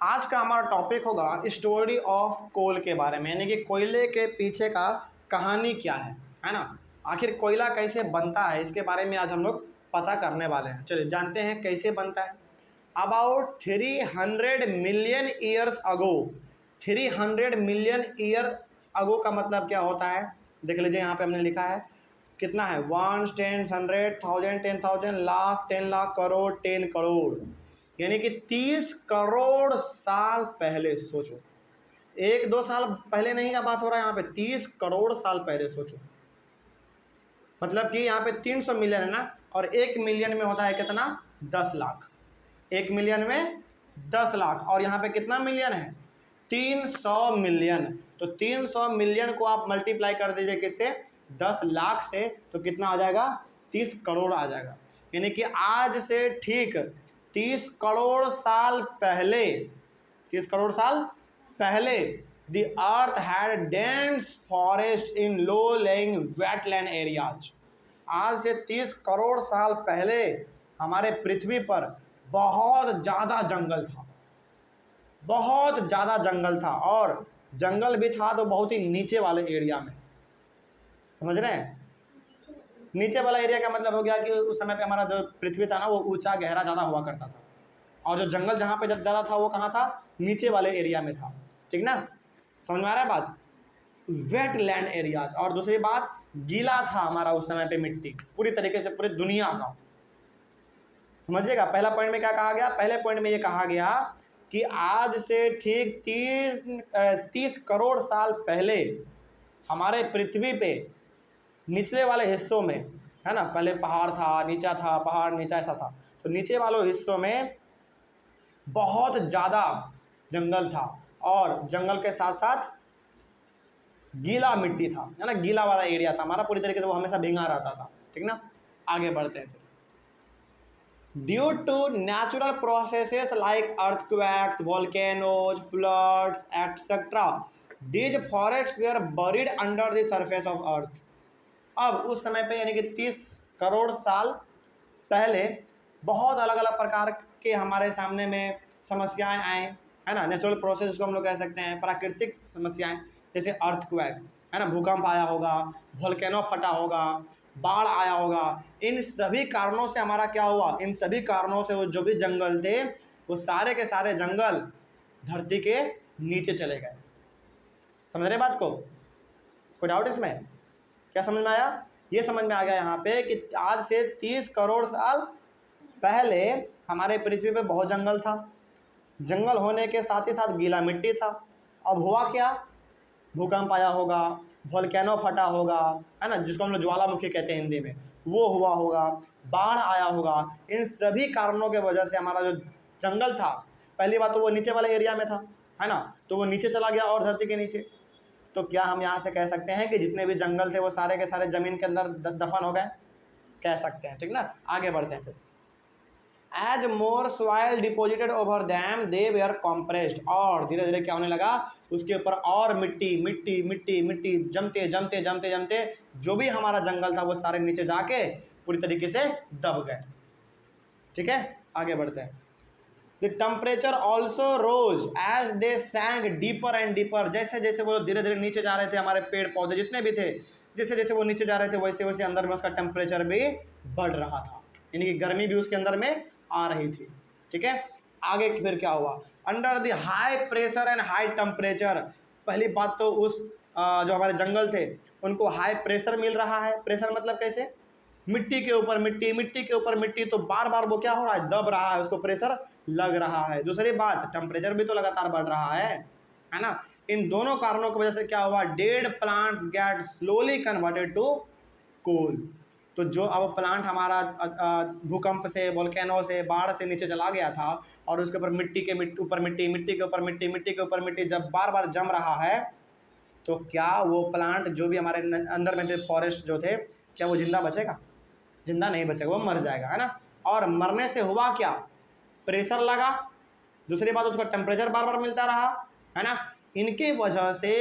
आज का हमारा टॉपिक होगा स्टोरी ऑफ कोल के बारे में, यानी कि कोयले के पीछे का कहानी क्या है ना। आखिर कोयला कैसे बनता है इसके बारे में आज हम लोग पता करने वाले हैं। चलिए जानते हैं कैसे बनता है। About 300 million years ago, 300 million year ago का मतलब क्या होता है देख लीजिए। यहाँ पे हमने लिखा है कितना है 1 10 100 1000 10,000 लाख 10 लाख करोड़ 10 करोड़, यानी कि 30 करोड़ साल पहले। सोचो, 1-2 साल पहले नहीं का बात हो रहा है, यहाँ पे 30 करोड़ साल पहले। सोचो मतलब कि यहाँ पे 300 मिलियन है ना, और 1 मिलियन में होता है कितना 10 लाख। 1 मिलियन में 10 लाख, और यहाँ पे कितना मिलियन है 300 मिलियन। तो 300 मिलियन को आप मल्टीप्लाई कर दीजिए किससे 10 लाख से, तो कितना आ जाएगा 30 करोड़ आ जाएगा। यानी कि आज से ठीक 30 करोड़ साल पहले, 30 करोड़ साल पहले the earth had dense forest in low laying wetland areas. आज से 30 करोड़ साल पहले हमारे पृथ्वी पर बहुत ज़्यादा जंगल था, बहुत ज़्यादा जंगल था, और जंगल भी था तो बहुत ही नीचे वाले एरिया में। समझ रहे हैं? नीचे वाला एरिया का मतलब हो गया कि उस समय पे हमारा जो पृथ्वी था ना वो ऊंचा गहरा ज़्यादा हुआ करता था, और जो जंगल जहाँ पे ज़्यादा था वो कहाँ था, नीचे वाले एरिया में था। ठीक ना, समझ में आ रहा है बात? Wet land areas. और दूसरी बात, गीला था हमारा उस समय पे मिट्टी पूरी तरीके से, पूरी दुनिया का। समझिएगा पहला पॉइंट में क्या कहा गया। पहले पॉइंट में ये कहा गया कि आज से ठीक 30 करोड़ साल पहले हमारे पृथ्वी पे निचले वाले हिस्सों में, है ना, पहले पहाड़ था, नीचा था, पहाड़ नीचा, ऐसा था। तो नीचे वालों हिस्सों में बहुत ज़्यादा जंगल था, और जंगल के साथ साथ गीला मिट्टी था, है ना, गीला वाला एरिया था हमारा पूरी तरीके से, वो हमेशा भींगा रहता था। ठीक ना, आगे बढ़ते हैं फिर। Due to natural processes like earthquakes, volcanoes, floods etcetera, these forest were buried under the surface of earth. अब उस समय पे यानी कि 30 करोड़ साल पहले बहुत अलग अलग प्रकार के हमारे सामने में समस्याएं आए, है ना। नेचुरल प्रोसेस को हम लोग कह सकते हैं, प्राकृतिक समस्याएं, जैसे अर्थक्वेक, है ना, भूकंप आया होगा, वोल्केनो फटा होगा, बाढ़ आया होगा। इन सभी कारणों से हमारा क्या हुआ, इन सभी कारणों से वो जो भी जंगल थे वो सारे के सारे जंगल धरती के नीचे चले गए। समझ रहे बात को? कोई डाउट इसमें? क्या समझ में आया? ये समझ में आ गया यहाँ पे कि आज से 30 करोड़ साल पहले हमारे पृथ्वी पे बहुत जंगल था, जंगल होने के साथ ही साथ गीला मिट्टी था। अब हुआ क्या, भूकंप आया होगा, वोल्केनो फटा होगा, है ना, जिसको हम लोग ज्वालामुखी कहते हैं हिंदी में, वो हुआ होगा, बाढ़ आया होगा। इन सभी कारणों के वजह से हमारा जो जंगल था, पहली बात तो वो नीचे वाले एरिया में था, है ना, तो वो नीचे चला गया और धरती के नीचे। तो क्या हम यहाँ से कह सकते हैं कि जितने भी जंगल थे वो सारे के सारे ज़मीन के अंदर दफन हो गए? कह सकते हैं। ठीक ना, आगे बढ़ते हैं फिर। As more soil deposited over them they were compressed, और धीरे धीरे क्या होने लगा, उसके ऊपर और मिट्टी मिट्टी मिट्टी मिट्टी जमते जमते जमते जमते जो भी हमारा जंगल था वो सारे नीचे जाके पूरी तरीके से दब गए। ठीक है, आगे बढ़ते हैं। The temperature also rose as they sank deeper and deeper. जैसे जैसे वो धीरे धीरे नीचे जा रहे थे, हमारे पेड़ पौधे जितने भी थे, जैसे जैसे वो नीचे जा रहे थे वैसे वैसे अंदर में उसका टेम्परेचर भी बढ़ रहा था, यानी कि गर्मी भी उसके अंदर में आ रही थी। ठीक है, आगे फिर क्या हुआ, under the high pressure and high temperature. पहली बात तो उस जो हमारे जंगल थे उनको हाई प्रेशर मिल रहा है। प्रेशर मतलब कैसे, मिट्टी के ऊपर मिट्टी, मिट्टी के ऊपर मिट्टी, तो बार बार वो क्या हो रहा है, दब रहा है, उसको प्रेशर लग रहा है। दूसरी बात, टेम्परेचर भी तो लगातार बढ़ रहा है ना। इन दोनों कारणों की वजह से क्या हुआ, dead plants get slowly converted to coal. तो जो अब प्लांट हमारा भूकंप से, वोल्केनो से, बाढ़ से नीचे चला गया था, और उसके ऊपर मिट्टी के ऊपर मिट्टी, मिट्टी के ऊपर मिट्टी, मिट्टी के ऊपर मिट्टी जब बार बार जम रहा है, तो क्या वो प्लांट जो भी हमारे अंदर में थे, फॉरेस्ट जो थे, क्या वो जिंदा बचेगा? जिंदा नहीं बचेगा, वो मर जाएगा, है ना। और मरने से हुआ क्या, प्रेशर लगा, दूसरी बात उसका टेम्परेचर बार बार मिलता रहा, है ना। इनकी वजह से,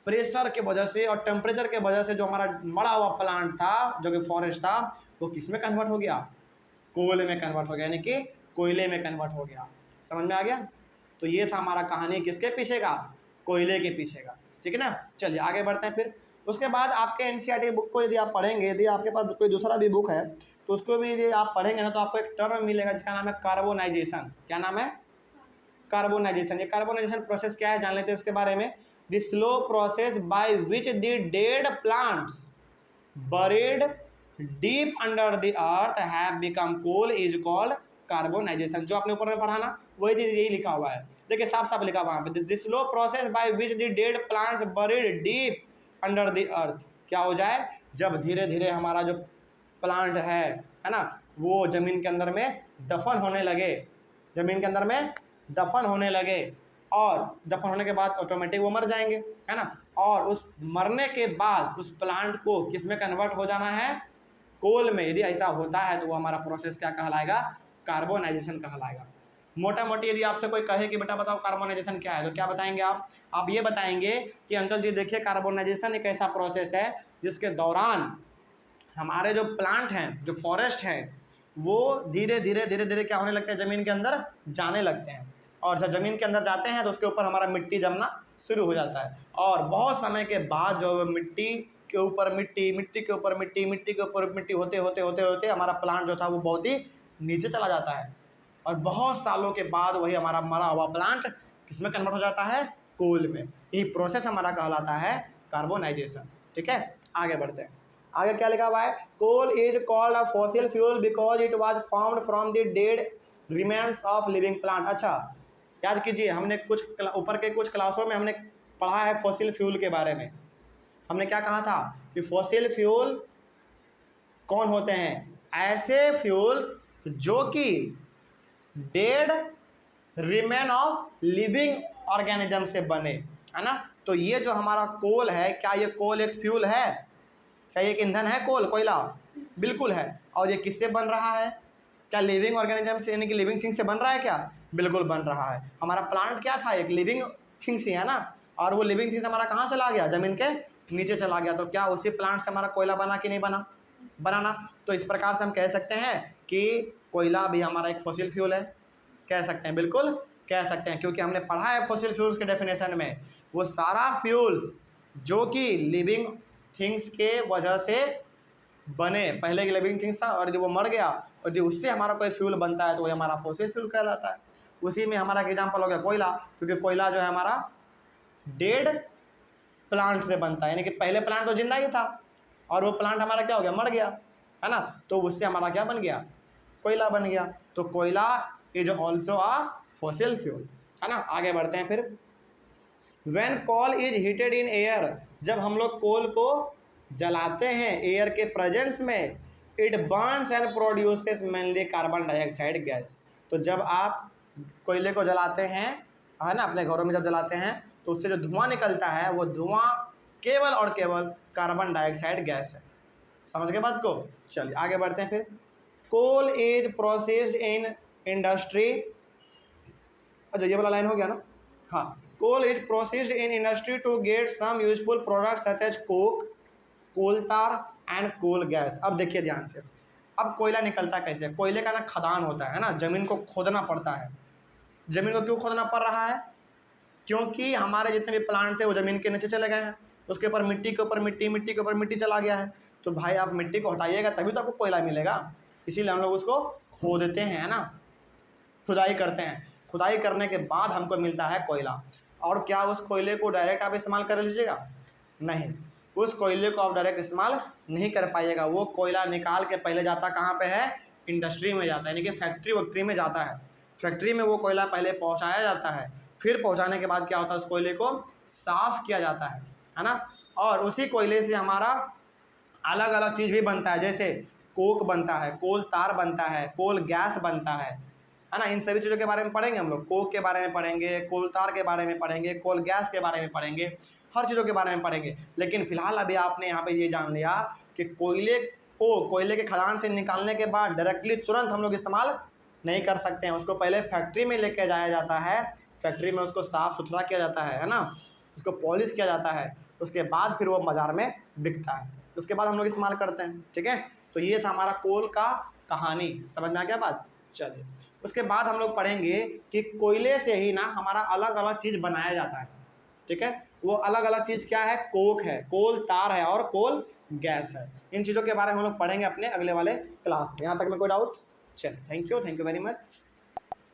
प्रेशर के वजह से और टेम्परेचर के वजह से जो हमारा मरा हुआ प्लांट था, जो कि फॉरेस्ट था, वो किस में कन्वर्ट हो गया, कोयले में कन्वर्ट हो गया, यानी कि कोयले में कन्वर्ट हो गया। समझ में आ गया? तो ये था हमारा कहानी किसके पीछे का, कोयले के पीछे का, ठीक है ना। चलिए आगे बढ़ते हैं फिर। उसके बाद आपके एनसीईआरटी बुक को यदि आप पढ़ेंगे, यदि आपके पास कोई दूसरा भी बुक है तो उसको भी यदि आप पढ़ेंगे ना तो आपको एक टर्म मिलेगा जिसका नाम है कार्बोनाइजेशन। क्या नाम है, कार्बोनाइजेशन। ये कार्बोनाइजेशन प्रोसेस क्या है जान लेते हैं इसके बारे में। The slow process by which the dead plants buried deep under the earth have become coal is called carbonization। जो आपने ऊपर में पढ़ा ना वही चीज यही लिखा हुआ है, देखिए साफ साफ लिखा हुआ है, the slow process by which the dead plants buried deep under the earth। क्या हो जाए, जब धीरे धीरे हमारा जो प्लांट है ना वो जमीन के अंदर में दफन होने लगे, जमीन के अंदर में दफन होने लगे, और दफन होने के बाद ऑटोमेटिक वो मर जाएंगे, है ना। और उस मरने के बाद उस प्लांट को किस में कन्वर्ट हो जाना है, कोल में। यदि ऐसा होता है तो वो हमारा प्रोसेस क्या कहलाएगा, कार्बोनाइजेशन कहलाएगा। मोटा मोटी यदि आपसे कोई कहे कि बेटा बताओ कार्बोनाइजेशन क्या है तो क्या बताएंगे आप ये बताएंगे कि अंकल जी देखिए कार्बोनाइजेशन एक ऐसा प्रोसेस है जिसके दौरान हमारे जो प्लांट हैं, जो फॉरेस्ट हैं, वो धीरे धीरे क्या होने लगते हैं, ज़मीन के अंदर जाने लगते हैं। और जब ज़मीन के अंदर जाते हैं तो उसके ऊपर हमारा मिट्टी जमना शुरू हो जाता है, और बहुत समय के बाद जो मिट्टी के ऊपर मिट्टी, मिट्टी के ऊपर मिट्टी, मिट्टी के ऊपर मिट्टी होते होते होते होते हमारा प्लांट जो था वो बहुत ही नीचे चला जाता है, और बहुत सालों के बाद वही हमारा मरा हुआ प्लांट किसमें कन्वर्ट हो जाता है, कोल में। यही प्रोसेस हमारा कहलाता है कार्बोनाइजेशन, ठीक है। आगे बढ़ते हैं, आगे क्या लिखा हुआ है, coal is called a fossil fuel because it was formed from the dead remains of living plant. अच्छा याद कीजिए, हमने कुछ ऊपर के कुछ क्लासों में हमने पढ़ा है फॉसिल फ्यूल के बारे में। हमने क्या कहा था कि फॉसिल फ्यूल कौन होते हैं, ऐसे फ्यूल्स जो कि dead remain of living organism से बने, है ना। तो ये जो हमारा कोल है, क्या ये कोल एक फ्यूल है, क्या ये एक ईंधन है, कोल कोयला, बिल्कुल है। और ये किससे बन रहा है, क्या लिविंग ऑर्गेनिज्म से यानी कि लिविंग थिंग से बन रहा है, क्या बिल्कुल बन रहा है। हमारा प्लांट क्या था, एक लिविंग थिंग्स ही है ना, और वो लिविंग थिंग्स हमारा कहाँ चला गया, जमीन के नीचे चला गया। तो क्या उसी प्लांट से हमारा कोयला बना कि नहीं बना, बनाना। तो इस प्रकार से हम कह सकते हैं कि कोयला भी हमारा एक फॉसिल फ्यूल है, कह सकते हैं, बिल्कुल कह सकते हैं, क्योंकि हमने पढ़ा है फॉसिल फ्यूल्स के डेफिनेशन में वो सारा फ्यूल्स जो कि लिविंग थिंग्स के वजह से बने, पहले की लिविंग थिंग्स था और यदि वो मर गया और यदि उससे हमारा कोई फ्यूल बनता है तो वो हमारा फॉसिल फ्यूल कहलाता है। उसी में हमारा एग्जाम्पल हो गया कोयला, क्योंकि कोयला जो है हमारा डेड प्लांट से बनता है, यानी कि पहले प्लांट तो जिंदा ही था और वो प्लांट हमारा क्या हो गया, मर गया, है ना। तो उससे हमारा क्या बन गया, कोयला बन गया। तो कोयला is also a fossil fuel, है ना। आगे बढ़ते हैं फिर। When coal is heated in air, जब हम लोग कोल को जलाते हैं एयर के प्रेजेंस में, it Burns and produces mainly carbon dioxide gas. तो जब आप कोयले को जलाते हैं, है ना, अपने घरों में जब जलाते हैं तो उससे जो धुआं निकलता है वो धुआं केवल और केवल कार्बन डाइऑक्साइड गैस है। समझ गए बात को। चलिए आगे बढ़ते हैं फिर। Coal is processed in industry, अच्छा ये वाला लाइन हो गया ना, हाँ। Coal is processed in industry to get some useful products such as coke, coal tar and coal gas. अब देखिए ध्यान से, अब कोयला निकलता कैसे, कोयले का ना खदान होता है ना, ज़मीन को खोदना पड़ता है। ज़मीन को क्यों खोदना पड़ रहा है, क्योंकि हमारे जितने भी प्लांट थे वो ज़मीन के नीचे चले गए हैं, उसके ऊपर मिट्टी के ऊपर मिट्टी, मिट्टी के ऊपर मिट्टी चला गया है। तो भाई आप मिट्टी को हटाइएगा तभी तो आपको कोयला मिलेगा, इसीलिए हम लोग उसको खोदते हैं, है ना, खुदाई करते हैं। खुदाई करने के बाद हमको मिलता है कोयला। और क्या उस कोयले को डायरेक्ट आप इस्तेमाल कर लीजिएगा, नहीं, उस कोयले को आप डायरेक्ट इस्तेमाल नहीं कर पाइएगा। वो कोयला निकाल के पहले जाता कहाँ पे है, इंडस्ट्री में जाता है, यानी कि फैक्ट्री वैक्ट्री में जाता है। फैक्ट्री में वो कोयला पहले पहुँचाया जाता है, फिर पहुँचाने के बाद क्या होता है, उस कोयले को साफ़ किया जाता है ना। और उसी कोयले से हमारा अलग अलग चीज़ भी बनता है, जैसे कोक बनता है, कोल तार बनता है, कोल गैस बनता है ना। इन सभी चीज़ों के बारे में पढ़ेंगे हम लोग, कोक के बारे में पढ़ेंगे, कोल तार के बारे में पढ़ेंगे, कोल गैस के बारे में पढ़ेंगे, हर चीज़ों के बारे में पढ़ेंगे। लेकिन फिलहाल अभी आपने यहाँ पे ये जान लिया कि कोयले को कोयले के खदान से निकालने के बाद डायरेक्टली तुरंत हम लोग इस्तेमाल नहीं कर सकते हैं, उसको पहले फैक्ट्री में लेके जाया जाता है, फैक्ट्री में उसको साफ़ सुथरा किया जाता है ना, उसको पॉलिश किया जाता है, उसके बाद फिर वो बाज़ार में बिकता है, उसके बाद हम लोग इस्तेमाल करते हैं, ठीक है। तो ये था हमारा कोल का कहानी, समझ में आ गया बात। चलिए उसके बाद हम लोग पढ़ेंगे कि कोयले से ही ना हमारा अलग अलग चीज़ बनाया जाता है, ठीक है। वो अलग अलग चीज़ क्या है, कोक है, कोल तार है और कोल गैस है। इन चीज़ों के बारे में हम लोग पढ़ेंगे अपने अगले वाले क्लास में। यहाँ तक में कोई डाउट? चलिए, थैंक यू वेरी मच।